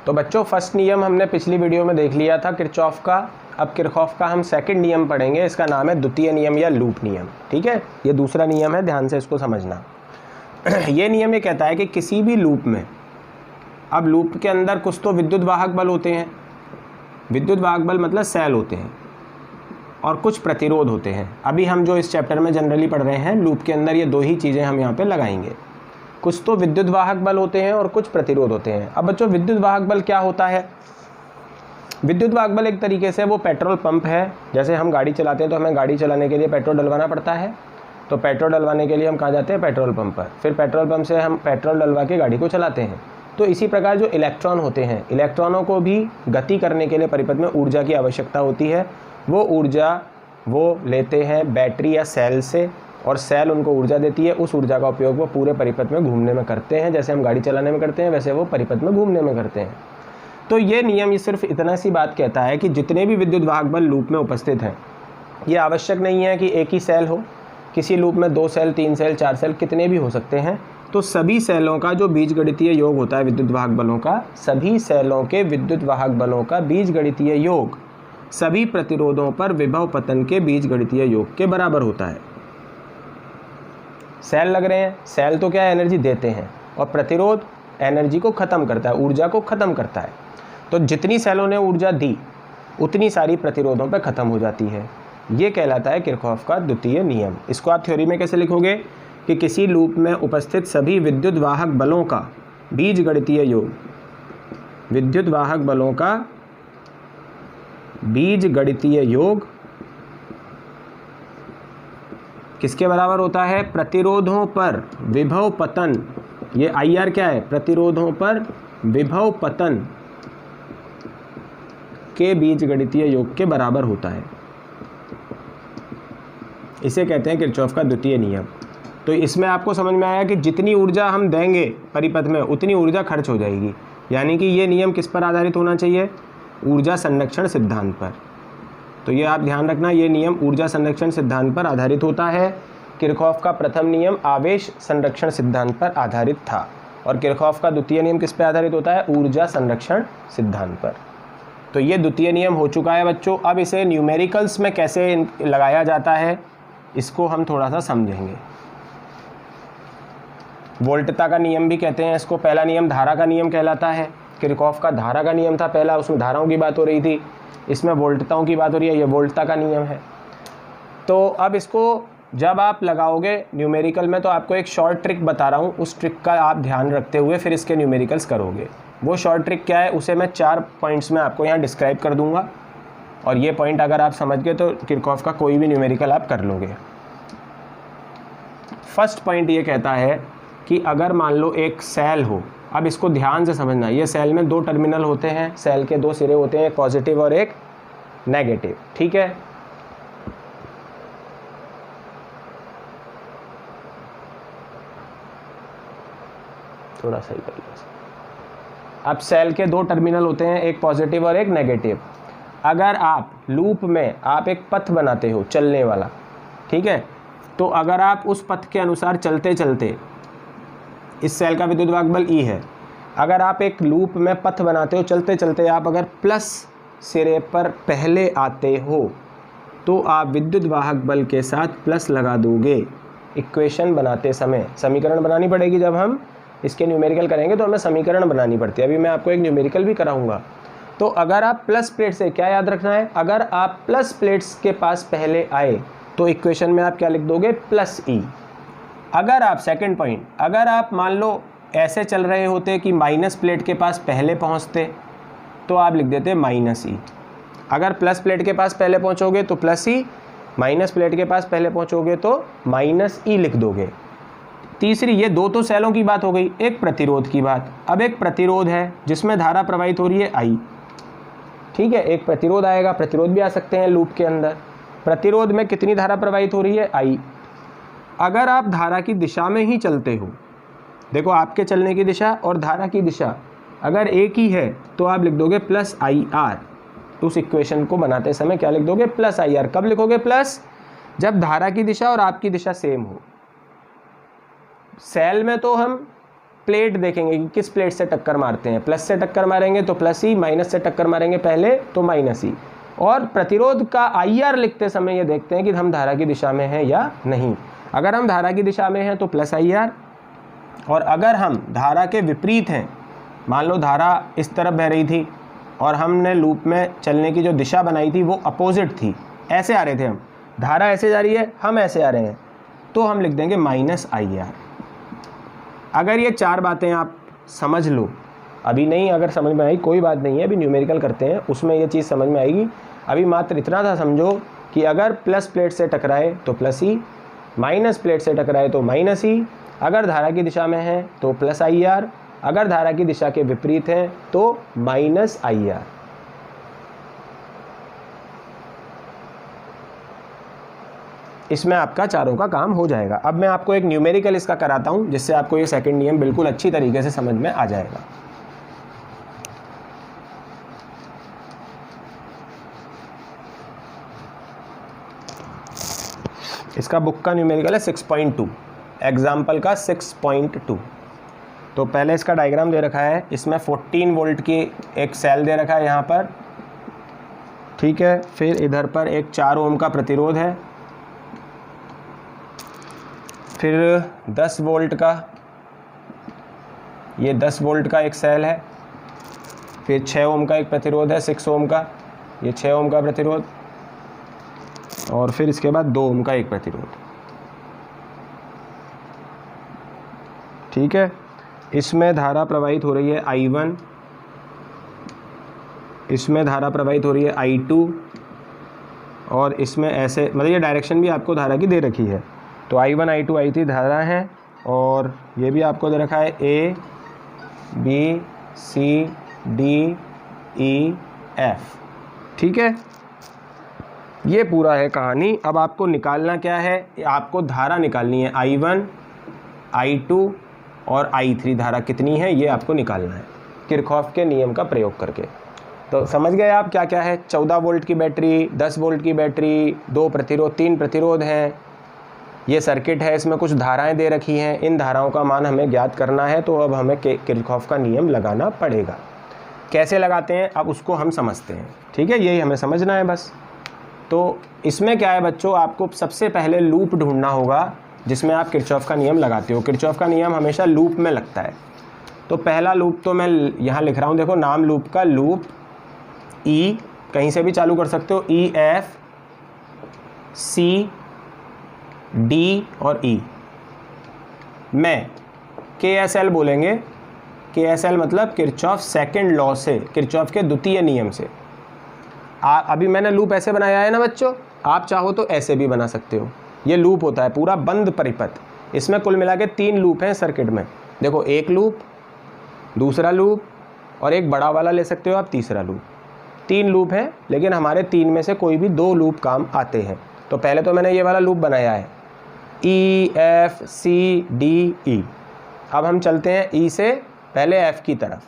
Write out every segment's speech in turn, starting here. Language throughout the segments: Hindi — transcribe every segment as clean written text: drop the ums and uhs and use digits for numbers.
तो बच्चों फर्स्ट नियम हमने पिछली वीडियो में देख लिया था किरचॉफ का। अब किरचॉफ का हम सेकंड नियम पढ़ेंगे, इसका नाम है द्वितीय नियम या लूप नियम। ठीक है, ये दूसरा नियम है, ध्यान से इसको समझना। ये नियम ये कहता है कि किसी भी लूप में, अब लूप के अंदर कुछ तो विद्युत वाहक बल होते हैं, विद्युत वाहक बल मतलब सेल होते हैं, और कुछ प्रतिरोध होते हैं। अभी हम जो इस चैप्टर में जनरली पढ़ रहे हैं, लूप के अंदर ये दो ही चीज़ें हम यहाँ पे लगाएंगे। कुछ तो विद्युत वाहक बल होते हैं और कुछ प्रतिरोध होते हैं। अब बच्चों विद्युत वाहक बल क्या होता है? विद्युत वाहक बल एक तरीके से वो पेट्रोल पंप है। जैसे हम गाड़ी चलाते हैं तो हमें गाड़ी चलाने के लिए पेट्रोल डलवाना पड़ता है, तो पेट्रोल डलवाने के लिए हम कहाँ जाते हैं? पेट्रोल पंप पर। फिर पेट्रोल पंप से हम पेट्रोल डलवा के गाड़ी को चलाते हैं। तो इसी प्रकार जो इलेक्ट्रॉन होते हैं, इलेक्ट्रॉनों को भी गति करने के लिए परिपथ में ऊर्जा की आवश्यकता होती है। वो ऊर्जा वो लेते हैं बैटरी या सेल से, और सेल उनको ऊर्जा देती है। उस ऊर्जा का उपयोग वो पूरे परिपथ में घूमने में करते हैं। जैसे हम गाड़ी चलाने में करते हैं, वैसे वो परिपथ में घूमने में करते हैं। तो ये नियम ये सिर्फ इतना सी बात कहता है कि जितने भी विद्युत वाहक बल लूप में उपस्थित हैं, ये आवश्यक नहीं है कि एक ही सेल हो। किसी लूप में 2 सेल, 3 सेल, 4 सेल, कितने भी हो सकते हैं। तो सभी सेलों का जो बीजगणितीय योग होता है विद्युत वाहक बलों का, सभी सेलों के विद्युत वाहक बलों का बीजगणितीय योग सभी प्रतिरोधों पर विभव पतन के बीजगणितीय योग के बराबर होता है। सेल लग रहे हैं, सेल तो क्या एनर्जी देते हैं, और प्रतिरोध एनर्जी को ख़त्म करता है, ऊर्जा को ख़त्म करता है। तो जितनी सेलों ने ऊर्जा दी उतनी सारी प्रतिरोधों पर ख़त्म हो जाती है। ये कहलाता है किरचॉफ का द्वितीय नियम। इसको आप थ्योरी में कैसे लिखोगे कि किसी लूप में उपस्थित सभी विद्युत वाहक बलों का बीजगणितीय योग, विद्युत वाहक बलों का बीजगणितीय योग किसके बराबर होता है? प्रतिरोधों पर विभव पतन। ये IR क्या है? प्रतिरोधों पर विभव पतन के बीजगणितीय योग के बराबर होता है। इसे कहते हैं किरचॉफ का द्वितीय नियम। तो इसमें आपको समझ में आया कि जितनी ऊर्जा हम देंगे परिपथ में उतनी ऊर्जा खर्च हो जाएगी। यानी कि ये नियम किस पर आधारित होना चाहिए? ऊर्जा संरक्षण सिद्धांत पर। तो ये आप ध्यान रखना, ये नियम ऊर्जा संरक्षण सिद्धांत पर आधारित होता है। किरचॉफ का प्रथम नियम आवेश संरक्षण सिद्धांत पर आधारित था, और किरचॉफ का द्वितीय नियम किस पर आधारित होता है? ऊर्जा संरक्षण सिद्धांत पर। तो ये द्वितीय नियम हो चुका है बच्चों। अब इसे न्यूमेरिकल्स में कैसे लगाया जाता है, इसको हम थोड़ा सा समझेंगे। वोल्टता का नियम भी कहते हैं इसको। पहला नियम धारा का नियम कहलाता है। किरचॉफ का धारा का नियम था पहला, उसमें धाराओं की बात हो रही थी। इसमें वोल्टताओं की बात हो रही है, ये वोल्टता का नियम है। तो अब इसको जब आप लगाओगे न्यूमेरिकल में, तो आपको एक शॉर्ट ट्रिक बता रहा हूँ, उस ट्रिक का आप ध्यान रखते हुए फिर इसके न्यूमेरिकल्स करोगे। वो शॉर्ट ट्रिक क्या है, उसे मैं 4 पॉइंट्स में आपको यहाँ डिस्क्राइब कर दूंगा, और ये पॉइंट अगर आप समझ गए तो किरचॉफ का कोई भी न्यूमेरिकल आप कर लोगे। फर्स्ट पॉइंट ये कहता है कि अगर मान लो एक सेल हो, अब इसको ध्यान से समझना, ये सेल में 2 टर्मिनल होते हैं, सेल के 2 सिरे होते हैं, एक पॉजिटिव और एक नेगेटिव। ठीक है, थोड़ा सही कर लो। अब सेल के 2 टर्मिनल होते हैं, एक पॉजिटिव और एक नेगेटिव। अगर आप लूप में आप एक पथ बनाते हो चलने वाला, ठीक है, तो अगर आप उस पथ के अनुसार चलते चलते, इस सेल का विद्युत वाहक बल E है, अगर आप एक लूप में पथ बनाते हो चलते चलते, आप अगर प्लस सिरे पर पहले आते हो तो आप विद्युत वाहक बल के साथ प्लस लगा दोगे। इक्वेशन बनाते समय समीकरण बनानी पड़ेगी। जब हम इसके न्यूमेरिकल करेंगे तो हमें समीकरण बनानी पड़ती है। अभी मैं आपको एक न्यूमेरिकल भी कराऊंगा। तो अगर आप प्लस प्लेट से, क्या याद रखना है, अगर आप प्लस प्लेट्स के पास पहले आए तो इक्वेशन में आप क्या लिख दोगे? Plus E। अगर आप, सेकंड पॉइंट, अगर आप मान लो ऐसे चल रहे होते कि माइनस प्लेट के पास पहले पहुंचते तो आप लिख देते माइनस E। अगर प्लस प्लेट के पास पहले पहुंचोगे तो प्लस E, माइनस प्लेट के पास पहले पहुंचोगे तो माइनस E लिख दोगे। तीसरी, ये 2 तो सेलों की बात हो गई, एक प्रतिरोध की बात। अब एक प्रतिरोध है जिसमें धारा प्रवाहित हो रही है I, ठीक है, एक प्रतिरोध आएगा, प्रतिरोध भी आ सकते हैं लूप के अंदर। प्रतिरोध में कितनी धारा प्रवाहित हो रही है? I। अगर आप धारा की दिशा में ही चलते हो, देखो आपके चलने की दिशा और धारा की दिशा अगर एक ही है तो आप लिख दोगे प्लस IR। तो उस इक्वेशन को बनाते समय क्या लिख दोगे? Plus IR। कब लिखोगे प्लस? जब धारा की दिशा और आपकी दिशा सेम हो। सेल में तो हम प्लेट देखेंगे कि किस प्लेट से टक्कर मारते हैं। प्लस से टक्कर मारेंगे तो प्लस ई, माइनस से टक्कर मारेंगे पहले तो माइनस ई। और प्रतिरोध का IR लिखते समय ये देखते हैं कि हम धारा की दिशा में हैं या नहीं। अगर हम धारा की दिशा में हैं तो प्लस IR, और अगर हम धारा के विपरीत हैं, मान लो धारा इस तरफ बह रही थी और हमने लूप में चलने की जो दिशा बनाई थी वो अपोजिट थी, ऐसे आ रहे थे हम, धारा ऐसे जा रही है, हम ऐसे आ रहे हैं, तो हम लिख देंगे -IR। अगर ये 4 बातें आप समझ लो, अभी नहीं अगर समझ में आई कोई बात नहीं है, अभी न्यूमेरिकल करते हैं उसमें ये चीज़ समझ में आएगी। अभी मात्र इतना था समझो कि अगर प्लस प्लेट से टकराए तो प्लस ई, माइनस प्लेट से टकराए तो माइनस ई, अगर धारा की दिशा में है तो प्लस IR, अगर धारा की दिशा के विपरीत है तो -IR। इसमें आपका चारों का काम हो जाएगा। अब मैं आपको एक न्यूमेरिकल इसका कराता हूं जिससे आपको ये सेकंड नियम बिल्कुल अच्छी तरीके से समझ में आ जाएगा। इसका बुक का न्यूमेरिकल है 6.2, एग्जाम्पल का 6.2। तो पहले इसका डायग्राम दे रखा है, इसमें 14 वोल्ट की एक सेल दे रखा है यहाँ पर, ठीक है। फिर इधर पर एक 4 ओम का प्रतिरोध है, फिर 10 वोल्ट का, ये 10 वोल्ट का एक सेल है, फिर 6 ओम का एक प्रतिरोध है, 6 ओम का, ये 6 ओम का प्रतिरोध, और फिर इसके बाद 2 ओम का एक प्रतिरोध, ठीक है। इसमें धारा प्रवाहित हो रही है I1, इसमें धारा प्रवाहित हो रही है I2, और इसमें ऐसे मतलब ये डायरेक्शन भी आपको धारा की दे रखी है। तो I1 I2 I3 धारा है, और ये भी आपको दे रखा है A B C D E F, ठीक है। ये पूरा है कहानी। अब आपको निकालना क्या है, आपको धारा निकालनी है I1 I2 और I3 धारा कितनी है ये आपको निकालना है किरचॉफ के नियम का प्रयोग करके। तो समझ गए आप क्या क्या है। 14 वोल्ट की बैटरी, 10 वोल्ट की बैटरी, 2 प्रतिरोध, 3 प्रतिरोध हैं, ये सर्किट है, इसमें कुछ धाराएं दे रखी हैं, इन धाराओं का मान हमें ज्ञात करना है। तो अब हमें किरचॉफ का नियम लगाना पड़ेगा। कैसे लगाते हैं अब उसको हम समझते हैं, ठीक है। यही हमें समझना है बस। तो इसमें क्या है बच्चों, आपको सबसे पहले लूप ढूंढना होगा जिसमें आप किरचॉफ का नियम लगाते हो। किरचॉफ का नियम हमेशा लूप में लगता है। तो पहला लूप तो मैं यहाँ लिख रहा हूँ, देखो नाम लूप का, लूप ई, कहीं से भी चालू कर सकते हो, EF C D और E में KSL बोलेंगे। KSL मतलब किरचॉफ सेकंड लॉ से, किरचॉफ के द्वितीय नियम से। अभी मैंने लूप ऐसे बनाया है ना बच्चों, आप चाहो तो ऐसे भी बना सकते हो। ये लूप होता है पूरा बंद परिपथ। इसमें कुल मिला के 3 लूप हैं सर्किट में। देखो, एक लूप, दूसरा लूप, और एक बड़ा वाला ले सकते हो आप, तीसरा लूप। 3 लूप हैं, लेकिन हमारे 3 में से कोई भी 2 लूप काम आते हैं। तो पहले तो मैंने ये वाला लूप बनाया है, EF C D E। अब हम चलते हैं E से पहले F की तरफ।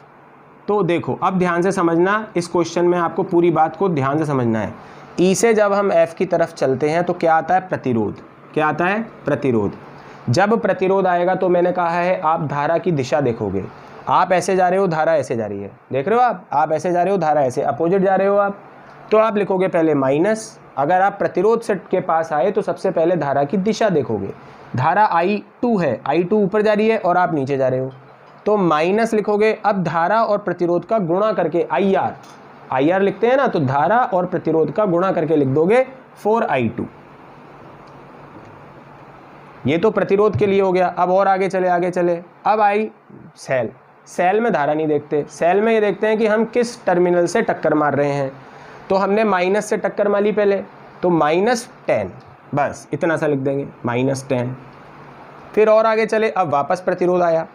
तो देखो, अब ध्यान से समझना, इस क्वेश्चन में आपको पूरी बात को ध्यान से समझना है। E से जब हम F की तरफ चलते हैं तो क्या आता है, प्रतिरोध। क्या आता है, प्रतिरोध। जब प्रतिरोध आएगा तो मैंने कहा है आप धारा की दिशा देखोगे। आप ऐसे जा रहे हो, धारा ऐसे जा रही है, देख रहे हो आप ऐसे जा रहे हो, धारा ऐसे, अपोजिट जा रहे हो आप, तो आप लिखोगे पहले माइनस। अगर आप प्रतिरोध सेट के पास आए तो सबसे पहले धारा की दिशा देखोगे। धारा I2 है, I2 ऊपर जा रही है और आप नीचे जा रहे हो, तो माइनस लिखोगे। अब धारा और प्रतिरोध का गुणा करके IR लिखते हैं ना, तो धारा और प्रतिरोध का गुणा करके लिख दोगे 4I2। ये तो प्रतिरोध के लिए हो गया। अब और आगे चले, अब आई सेल में धारा नहीं देखते, सेल में ये देखते हैं कि हम किस टर्मिनल से टक्कर मार रहे हैं। तो हमने माइनस से टक्कर मारी पहले, तो -10, बस इतना सा लिख देंगे, -10। फिर और आगे चले, अब वापस प्रतिरोध आया।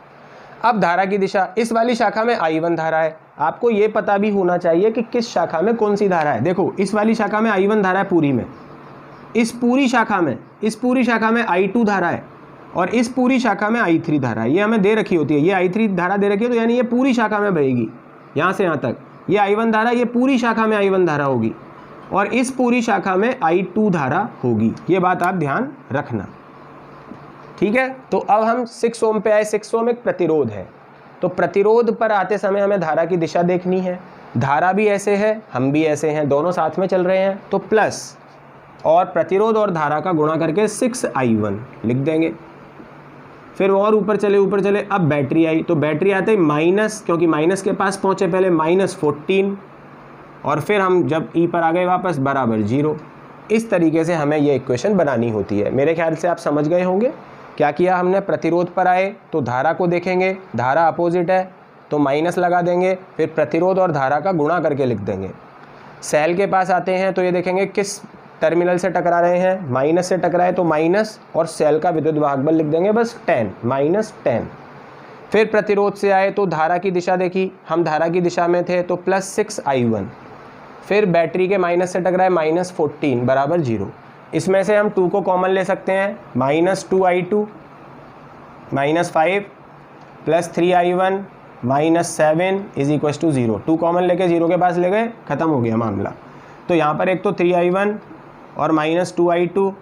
अब धारा की दिशा, इस वाली शाखा में I1 धारा है। आपको ये पता भी होना चाहिए कि किस शाखा में कौन सी धारा है। देखो, इस वाली शाखा में I1 धारा है पूरी में, इस पूरी शाखा में I2 धारा है, और इस पूरी शाखा में I3 धारा है। ये हमें दे रखी होती है, ये I3 धारा दे रखी है, तो यानी ये पूरी शाखा में बहेगी, यहाँ से यहाँ तक। ये I1 धारा, ये पूरी शाखा में I1 धारा होगी, और इस पूरी शाखा में I2 धारा होगी। ये बात आप ध्यान रखना, ठीक है। तो अब हम 6 ओम पे आए। 6 ओम एक प्रतिरोध है, तो प्रतिरोध पर आते समय हमें धारा की दिशा देखनी है। धारा भी ऐसे है, हम भी ऐसे हैं, दोनों साथ में चल रहे हैं, तो प्लस और प्रतिरोध और धारा का गुणा करके 6I1 लिख देंगे। फिर और ऊपर चले, अब बैटरी आई, तो बैटरी आते ही माइनस, क्योंकि माइनस के पास पहुंचे पहले, -14, और फिर हम जब ई पर आ गए वापस बराबर 0। इस तरीके से हमें ये इक्वेशन बनानी होती है। मेरे ख्याल से आप समझ गए होंगे। क्या किया हमने, प्रतिरोध पर आए तो धारा को देखेंगे, धारा अपोजिट है तो माइनस लगा देंगे, फिर प्रतिरोध और धारा का गुणा करके लिख देंगे। सेल के पास आते हैं तो ये देखेंगे किस टर्मिनल से टकरा रहे हैं, माइनस से टकराए तो माइनस, और सेल का विद्युत वाहक बल लिख देंगे बस 10, -10। फिर प्रतिरोध से आए तो धारा की दिशा देखी, हम धारा की दिशा में थे तो +6I1। फिर बैटरी के माइनस से टकराए -14 बराबर 0। इसमें से हम 2 को कॉमन ले सकते हैं, -2I2 -5 +3I1 -7 = 0। 2 कॉमन लेके 0 के पास ले गए, ख़त्म हो गया मामला। तो यहाँ पर एक तो 3I1 और -2I2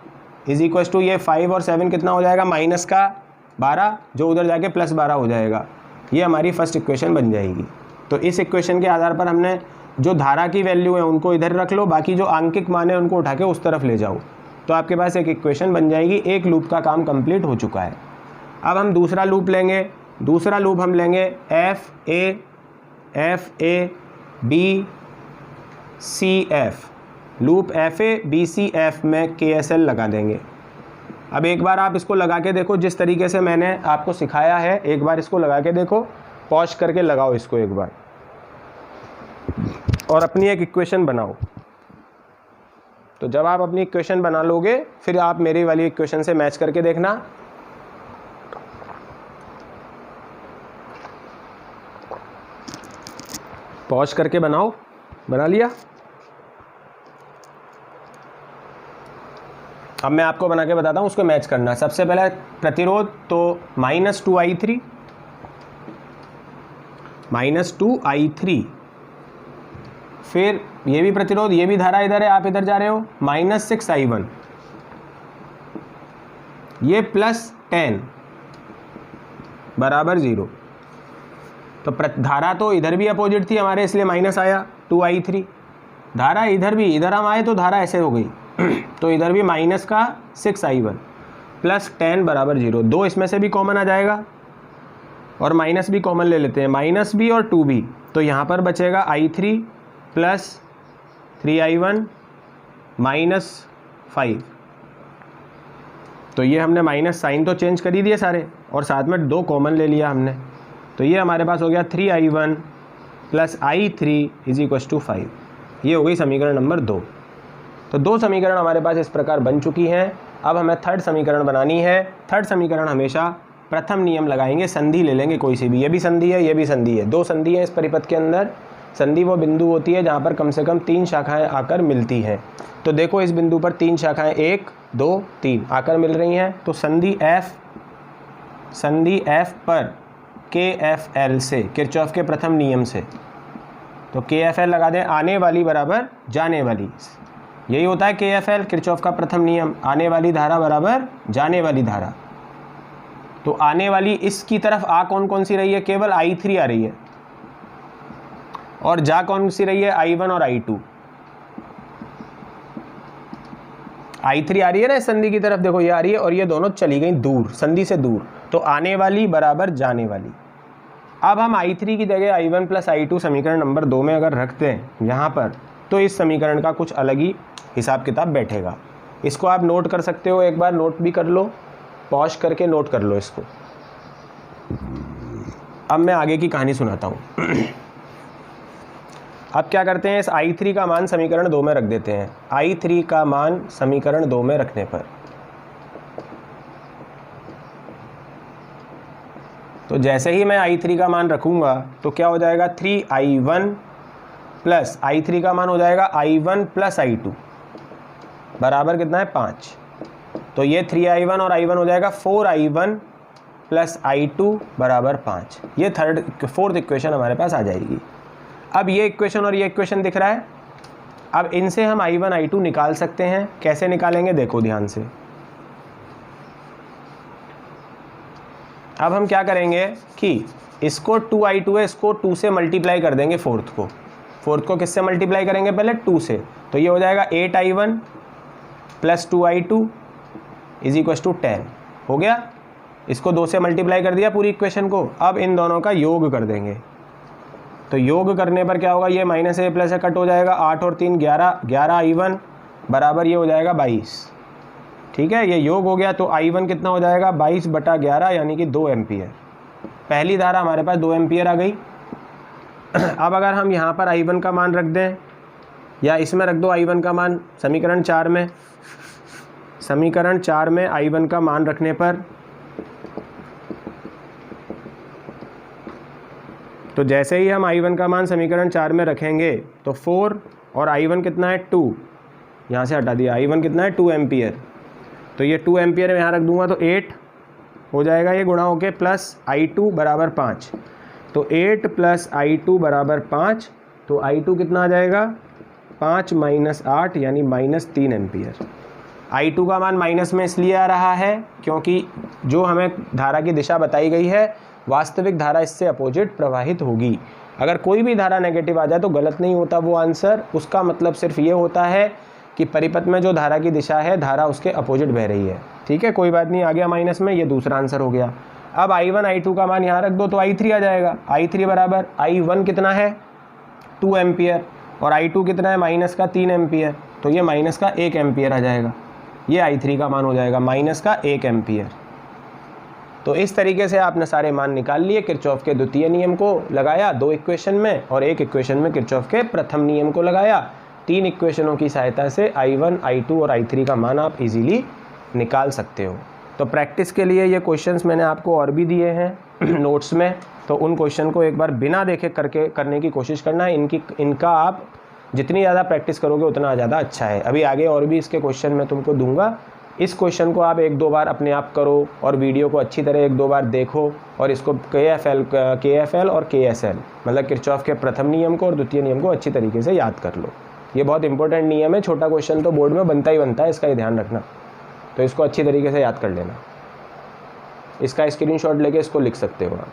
= ये 5 और 7 कितना हो जाएगा, माइनस का 12, जो उधर जाके +12 हो जाएगा। ये हमारी फर्स्ट इक्वेशन बन जाएगी। तो इस इक्वेशन के आधार पर हमने जो धारा की वैल्यू है उनको इधर रख लो, बाकी जो आंकिक मान है उनको उठा के उस तरफ ले जाओ, तो आपके पास एक इक्वेशन बन जाएगी। एक लूप का काम कंप्लीट हो चुका है। अब हम दूसरा लूप लेंगे। दूसरा लूप हम लेंगे FA/BCF। लूप FA/BCF में KSL लगा देंगे। अब एक बार आप इसको लगा के देखो, जिस तरीके से मैंने आपको सिखाया है, एक बार इसको लगा के देखो, पॉज करके लगाओ इसको एक बार, और अपनी एक इक्वेशन बनाओ। तो जब आप अपनी इक्वेशन बना लोगे, फिर आप मेरी वाली इक्वेशन से मैच करके देखना। पॉज करके बनाओ। बना लिया? अब मैं आपको बना के बताता हूँ, उसको मैच करना। सबसे पहले प्रतिरोध तो -2I3, फिर ये भी प्रतिरोध, ये भी धारा इधर है, आप इधर जा रहे हो, -6I1, ये +10 बराबर 0। तो धारा तो इधर भी अपोजिट थी हमारे, इसलिए माइनस आया 2I3। धारा इधर भी, इधर हम आए तो धारा ऐसे हो गई तो इधर भी माइनस का 6I1 +10 बराबर 0। 2 इसमें से भी कॉमन आ जाएगा, और माइनस भी कॉमन ले लेते हैं, माइनस भी और 2 भी। तो यहाँ पर बचेगा I3 + 3I1 -5। तो ये हमने माइनस साइन तो चेंज कर ही दिए सारे, और साथ में 2 कॉमन ले लिया हमने। तो ये हमारे पास हो गया 3I1 + I3 = 5। ये हो गई समीकरण नंबर 2। तो 2 समीकरण हमारे पास इस प्रकार बन चुकी हैं। अब हमें थर्ड समीकरण बनानी है। थर्ड समीकरण हमेशा प्रथम नियम लगाएंगे, संधि ले लेंगे कोई सी भी। ये भी संधि है, ये भी संधि है, 2 संधि है इस परिपथ के अंदर। संधि वो बिंदु होती है जहाँ पर कम से कम 3 शाखाएं आकर मिलती हैं। तो देखो इस बिंदु पर 3 शाखाएं 1 2 3 आकर मिल रही हैं। तो संधि F पर KFL से, किरचॉफ के प्रथम नियम से, तो KFL लगा दें, आने वाली बराबर जाने वाली। यही होता है KFL, किरचॉफ का प्रथम नियम, आने वाली धारा बराबर जाने वाली धारा। तो आने वाली इसकी तरफ आ कौन सी रही है, केवल I3 आ रही है, और जा कौन सी रही है, I1 और I2। I3 आ रही है ना इस संधि की तरफ, देखो ये आ रही है, और ये दोनों चली गई दूर, संधि से दूर। तो आने वाली बराबर जाने वाली। अब हम I3 की जगह I1 + I2 समीकरण नंबर 2 में अगर रखते हैं यहाँ पर, तो इस समीकरण का कुछ अलग ही हिसाब किताब बैठेगा। इसको आप नोट कर सकते हो, एक बार नोट भी कर लो, पॉज करके नोट कर लो इसको। अब मैं आगे की कहानी सुनाता हूँ। अब क्या करते हैं, इस I3 का मान समीकरण 2 में रख देते हैं। I3 का मान समीकरण 2 में रखने पर, तो जैसे ही मैं I3 का मान रखूँगा तो क्या हो जाएगा, 3I1 + I3 का मान हो जाएगा I1 + I2 बराबर कितना है, 5। तो ये 3I1 और I1 हो जाएगा 4I1 + I2 बराबर 5। ये फोर्थ इक्वेशन हमारे पास आ जाएगी। अब ये इक्वेशन और ये इक्वेशन दिख रहा है। अब इनसे हम I1 I2 निकाल सकते हैं। कैसे निकालेंगे, देखो ध्यान से। अब हम क्या करेंगे कि इसको 2i2 है, इसको 2 से मल्टीप्लाई कर देंगे फोर्थ को किससे मल्टीप्लाई करेंगे पहले 2 से, तो ये हो जाएगा 8i1 plus 2i2 is equal to 10 हो गया। इसको 2 से मल्टीप्लाई कर दिया पूरी इक्वेशन को। अब इन दोनों का योग कर देंगे, तो योग करने पर क्या होगा, ये माइनस ए प्लस ए कट हो जाएगा, 8 और 3 11i1 बराबर ये हो जाएगा 22। ठीक है, ये योग हो गया, तो i1 कितना हो जाएगा 22/11 यानी कि 2 एम्पियर। पहली धारा हमारे पास 2 एम्पियर आ गई। अब अगर हम यहाँ पर i1 का मान रख दें, या इसमें रख दो i1 का मान, समीकरण 4 में i1 का मान रखने पर, तो जैसे ही हम i1 का मान समीकरण 4 में रखेंगे तो 4 और i1 कितना है 2, यहाँ से हटा दिया, i1 कितना है 2 एम्पियर, तो ये 2 एम्पियर यहाँ रख दूंगा तो 8 हो जाएगा ये गुणा होके, प्लस i2 बराबर 5, तो 8 प्लस i2 बराबर 5, तो i2 कितना आ जाएगा 5 माइनस 8 यानी -3 एम्पियर। i2 का मान माइनस में इसलिए आ रहा है क्योंकि जो हमें धारा की दिशा बताई गई है वास्तविक धारा इससे अपोजिट प्रवाहित होगी। अगर कोई भी धारा नेगेटिव आ जाए तो गलत नहीं होता वो आंसर, उसका मतलब सिर्फ ये होता है कि परिपथ में जो धारा की दिशा है धारा उसके अपोजिट बह रही है। ठीक है, कोई बात नहीं, आ गया माइनस में, ये दूसरा आंसर हो गया। अब i1 i2 का मान यहाँ रख दो तो i3 आ जाएगा। i3 बराबर i1 कितना है 2 एम्पियर और i2 कितना है माइनस का 3 एम्पियर, तो ये माइनस का 1 एम्पियर आ जाएगा। ये i3 का मान हो जाएगा माइनस का 1 एम्पियर। तो इस तरीके से आपने सारे मान निकाल लिए, किरचॉफ के द्वितीय नियम को लगाया 2 इक्वेशन में और 1 इक्वेशन में किरचॉफ के प्रथम नियम को लगाया। 3 इक्वेशनों की सहायता से i1 i2 और i3 का मान आप इजीली निकाल सकते हो। तो प्रैक्टिस के लिए ये क्वेश्चंस मैंने आपको और भी दिए हैं नोट्स में, तो उन क्वेश्चन को एक बार बिना देखे करने की कोशिश करना है। इनका आप जितनी ज़्यादा प्रैक्टिस करोगे उतना ज़्यादा अच्छा है। अभी आगे और भी इसके क्वेश्चन मैं तुमको दूंगा, इस क्वेश्चन को आप 1-2 बार अपने आप करो और वीडियो को अच्छी तरह 1-2 बार देखो और इसको KFL और KSL मतलब किरचॉफ के प्रथम नियम को और द्वितीय नियम को अच्छी तरीके से याद कर लो। ये बहुत इंपॉर्टेंट नियम है, छोटा क्वेश्चन तो बोर्ड में बनता ही बनता है, इसका ही ध्यान रखना। तो इसको अच्छी तरीके से याद कर लेना। इसका स्क्रीनशॉट लेके इसको लिख सकते हो आप।